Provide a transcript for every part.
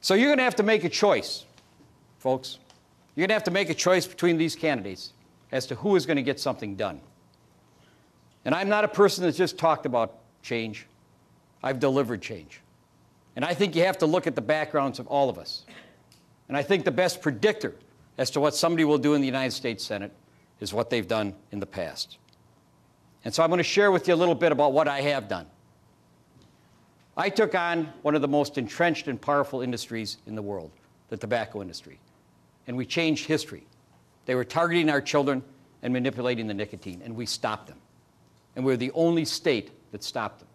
So you're going to have to make a choice, folks. You're going to have to make a choice between these candidates as to who is going to get something done. And I'm not a person that's just talked about change. I've delivered change. And I think you have to look at the backgrounds of all of us. And I think the best predictor as to what somebody will do in the United States Senate is what they've done in the past. And so I'm going to share with you a little bit about what I have done. I took on one of the most entrenched and powerful industries in the world, the tobacco industry. And we changed history. They were targeting our children and manipulating the nicotine, and we stopped them. And we're the only state that stopped them.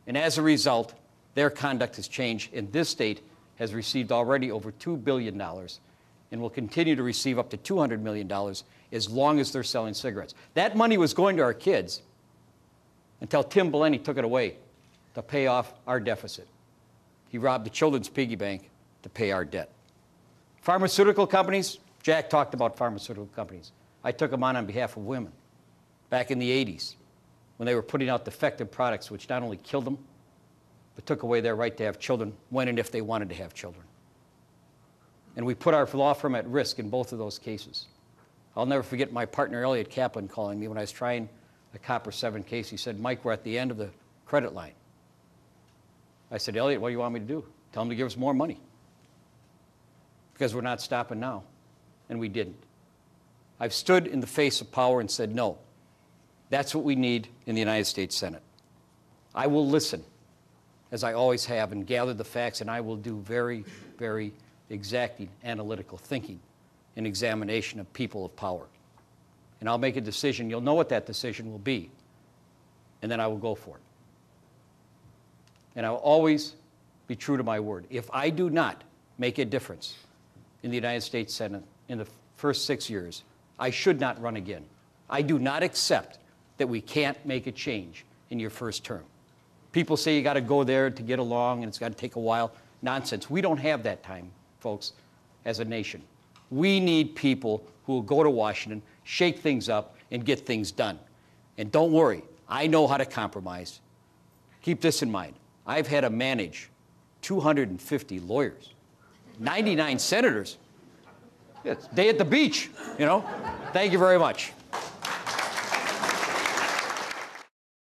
And as a result, their conduct has changed, and this state has received already over $2 billion and will continue to receive up to $200 million as long as they're selling cigarettes. That money was going to our kids until Tim Bellini took it away to pay off our deficit. He robbed the children's piggy bank to pay our debt. Pharmaceutical companies, Jack talked about pharmaceutical companies. I took them on behalf of women back in the 80s when they were putting out defective products which not only killed them, but took away their right to have children when and if they wanted to have children. And we put our law firm at risk in both of those cases. I'll never forget my partner, Elliot Kaplan, calling me when I was trying the Copper 7 case. He said, Mike, we're at the end of the credit line. I said, Elliot, what do you want me to do? Tell him to give us more money. Because we're not stopping now. And we didn't. I've stood in the face of power and said, no, that's what we need in the United States Senate. I will listen, as I always have, and gather the facts, and I will do very, very exacting analytical thinking and examination of people of power. And I'll make a decision. You'll know what that decision will be, and then I will go for it. And I will always be true to my word. If I do not make a difference in the United States Senate in the first 6 years, I should not run again. I do not accept that we can't make a change in your first term. People say you got to go there to get along and it's got to take a while. Nonsense. We don't have that time, folks, as a nation. We need people who will go to Washington, shake things up, and get things done. And don't worry, I know how to compromise. Keep this in mind. I've had to manage 250 lawyers, 99 senators. It's day at the beach, you know. Thank you very much.